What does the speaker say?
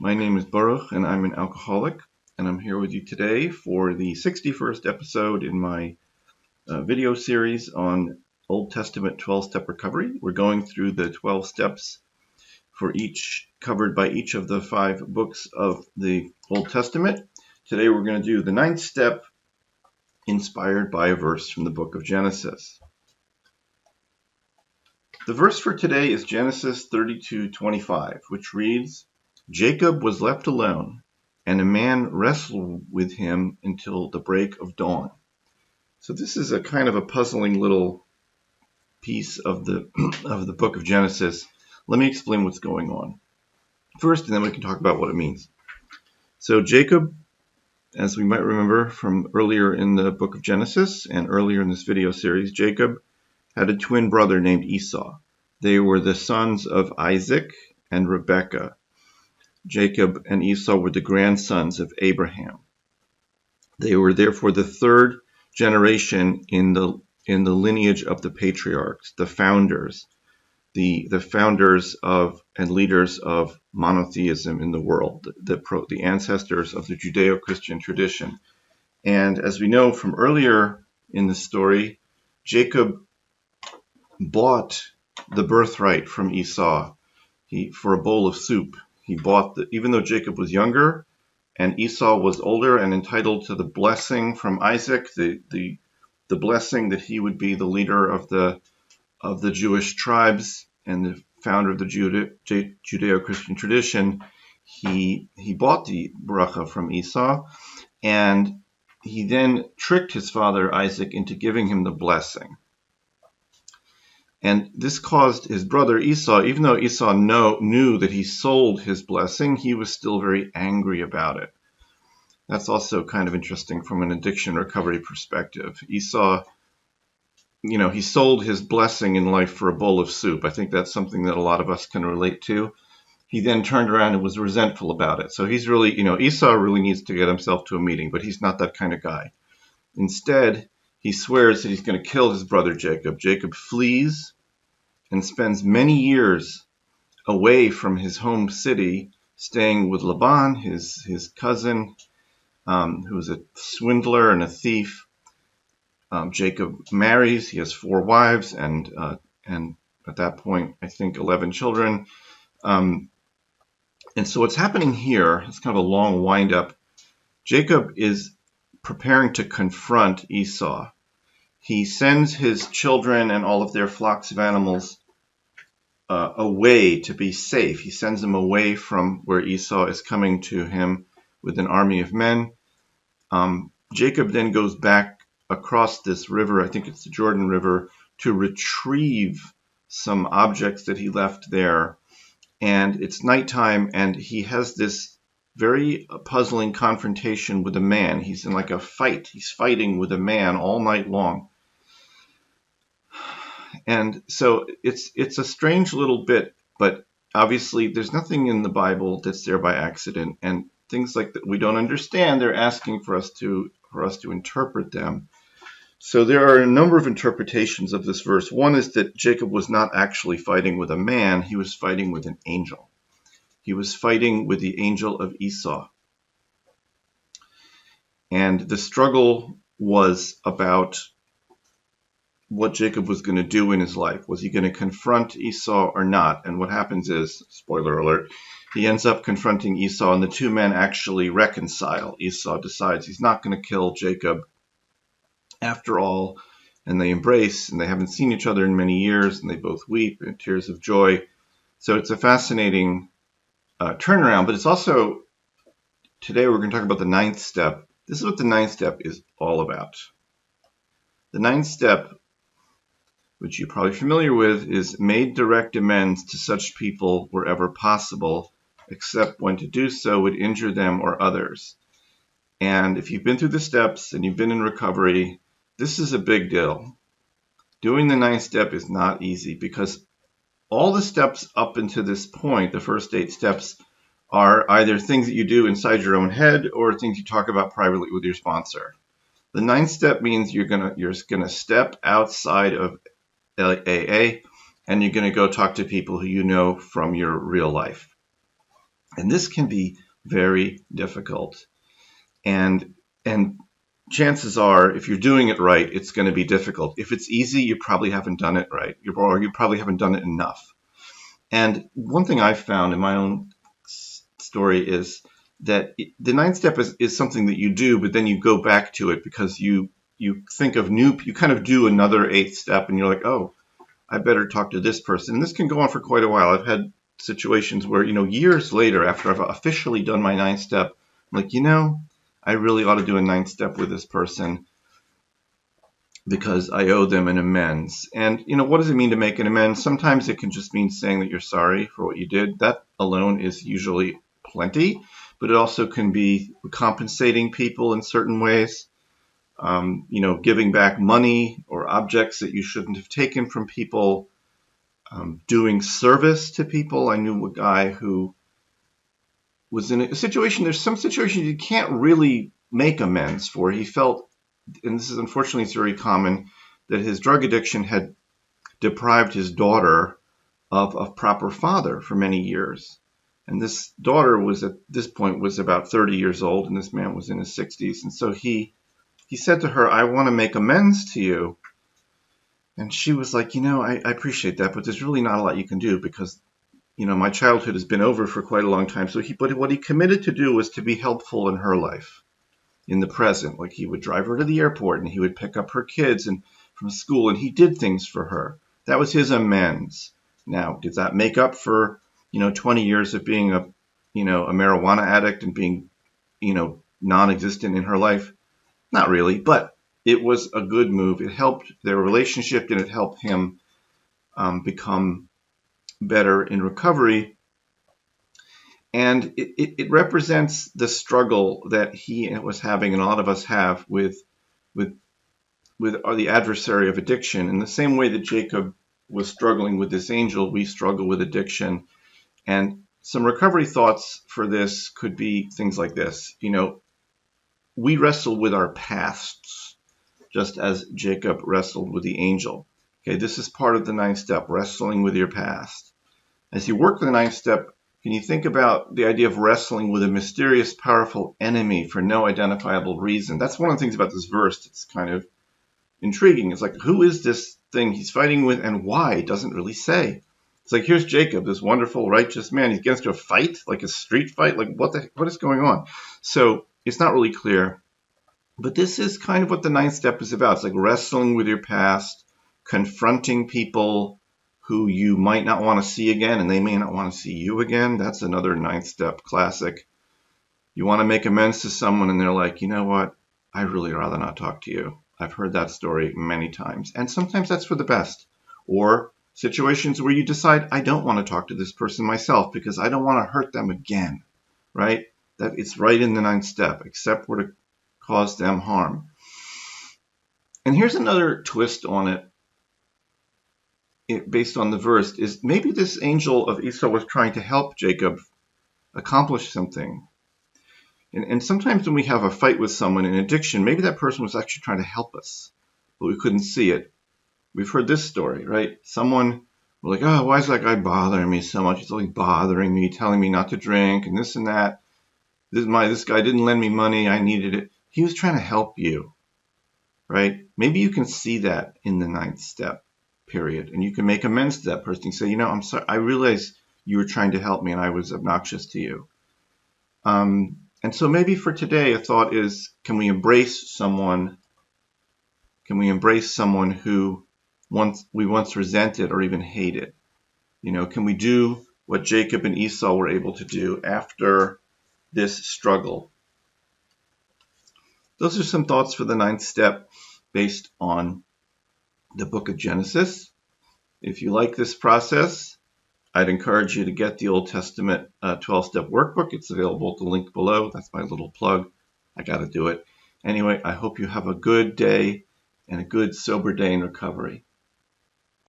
My name is Baruch, and I'm an alcoholic, and I'm here with you today for the 61st episode in my video series on Old Testament 12-step recovery. We're going through the 12 steps for each, covered by each of the 5 books of the Old Testament. Today we're going to do the 9th step, inspired by a verse from the book of Genesis. The verse for today is Genesis 32:25, which reads, "Jacob was left alone, and a man wrestled with him until the break of dawn." So this is a kind of a puzzling little piece of the book of Genesis. Let me explain what's going on first, and then we can talk about what it means. So Jacob, as we might remember from earlier in the book of Genesis and earlier in this video series, Jacob had a twin brother named Esau. They were the sons of Isaac and Rebekah. Jacob and Esau were the grandsons of Abraham. They were therefore the third generation in the lineage of the patriarchs, the founders, the founders of and leaders of monotheism in the world, the ancestors of the Judeo-Christian tradition. And as we know from earlier in the story, Jacob bought the birthright from Esau for a bowl of soup. He bought even though Jacob was younger and Esau was older and entitled to the blessing from Isaac, the blessing that he would be the leader of the Jewish tribes and the founder of the Judeo-Christian tradition, he bought the bracha from Esau, and he then tricked his father Isaac into giving him the blessing. And this caused his brother Esau, even though Esau knew that he sold his blessing, he was still very angry about it. That's also kind of interesting from an addiction recovery perspective. Esau, he sold his blessing in life for a bowl of soup. I think that's something that a lot of us can relate to. He then turned around and was resentful about it. So he's really, Esau really needs to get himself to a meeting, but he's not that kind of guy. Instead, he swears that he's going to kill his brother Jacob. Jacob flees and spends many years away from his home city, staying with Laban, his cousin, who was a swindler and a thief. Jacob marries. He has 4 wives and at that point, I think 11 children. And so what's happening here, it's kind of a long wind-up. Jacob is preparing to confront Esau. He sends his children and all of their flocks of animals away to be safe. He sends them away from where Esau is coming to him with an army of men. Jacob then goes back across this river, I think it's the Jordan River, to retrieve some objects that he left there. And it's nighttime, and he has this very puzzling confrontation with a man. He's in like a fight. He's fighting with a man all night long. And so it's a strange little bit, but obviously there's nothing in the Bible that's there by accident, and things like that we don't understand, they're asking for us to interpret them. So there are a number of interpretations of this verse. One is that Jacob was not actually fighting with a man, he was fighting with an angel. He was fighting with the angel of Esau. And the struggle was about what Jacob was going to do in his life. Was he going to confront Esau or not? And what happens is, spoiler alert, he ends up confronting Esau, and the two men actually reconcile. Esau decides he's not going to kill Jacob after all, and they embrace, and they haven't seen each other in many years, and they both weep in tears of joy. So it's a fascinating turnaround, but it's also, today we're going to talk about the 9th step. This is what the 9th step is all about. The 9th step, which you're probably familiar with, is made direct amends to such people wherever possible, except when to do so would injure them or others. And if you've been through the steps and you've been in recovery, this is a big deal. Doing the 9th step is not easy because all the steps up until this point, the first 8 steps, are either things that you do inside your own head or things you talk about privately with your sponsor. The 9th step means you're gonna step outside of AA, and you're going to go talk to people who you know from your real life. And this can be very difficult. And chances are, if you're doing it right, it's going to be difficult. If it's easy, you probably haven't done it right, or you probably haven't done it enough. And one thing I've found in my own story is that the ninth step is something that you do, but then you go back to it because you think of you kind of do another eighth step, and you're like, oh, I better talk to this person. And this can go on for quite a while. I've had situations where, years later, after I've officially done my ninth step, I'm like, I really ought to do a ninth step with this person because I owe them an amends. And, what does it mean to make an amends? Sometimes it can just mean saying that you're sorry for what you did. That alone is usually plenty, but it also can be compensating people in certain ways. Giving back money or objects that you shouldn't have taken from people, doing service to people. I knew a guy who was in a situation, there's some situations you can't really make amends for. He felt, and this is unfortunately it's very common, that his drug addiction had deprived his daughter of a proper father for many years. And this daughter was at this point was about 30 years old, and this man was in his 60s. And so he said to her, I want to make amends to you. And she was like, I appreciate that, but there's really not a lot you can do because, my childhood has been over for quite a long time. But what he committed to do was to be helpful in her life, in the present. Like he would drive her to the airport and he would pick up her kids from school, and he did things for her. That was his amends. Now, did that make up for, 20 years of being a marijuana addict and being, non-existent in her life? Not really, but it was a good move. It helped their relationship, and it helped him become better in recovery. And it represents the struggle that he was having, and a lot of us have with the adversary of addiction. In the same way that Jacob was struggling with this angel, we struggle with addiction. And some recovery thoughts for this could be things like this. We wrestle with our pasts, just as Jacob wrestled with the angel. Okay, this is part of the ninth step, wrestling with your past. As you work the ninth step, can you think about the idea of wrestling with a mysterious, powerful enemy for no identifiable reason? That's one of the things about this verse that's kind of intriguing. It's like, who is this thing he's fighting with, and why? It doesn't really say. It's like, here's Jacob, this wonderful, righteous man. He gets into a fight, like a street fight. Like, what is going on? So it's not really clear. But this is kind of what the ninth step is about. It's like wrestling with your past, confronting people who you might not want to see again, and they may not want to see you again. That's another ninth step classic. You want to make amends to someone, and they're like, you know what? I'd really rather not talk to you. I've heard that story many times. And sometimes that's for the best. Or situations where you decide, I don't want to talk to this person myself because I don't want to hurt them again, right? That it's right in the ninth step, except where to cause them harm. And here's another twist on it, based on the verse, is maybe this angel of Esau was trying to help Jacob accomplish something. And sometimes when we have a fight with someone in addiction, maybe that person was actually trying to help us, but we couldn't see it. We've heard this story, right? Someone was like, oh, why is that guy bothering me so much? He's always bothering me, telling me not to drink and this and that. This guy didn't lend me money. I needed it. He was trying to help you, right? Maybe you can see that in the ninth step period, and you can make amends to that person. You say, I'm sorry. I realized you were trying to help me and I was obnoxious to you. And so maybe for today, a thought is, can we embrace someone who we once resented or even hated? Can we do what Jacob and Esau were able to do after this struggle? Those are some thoughts for the ninth step based on the book of Genesis. If you like this process, I'd encourage you to get the Old Testament 12-step workbook. It's available at the link below. That's my little plug. I got to do it. Anyway, I hope you have a good day and a good sober day in recovery.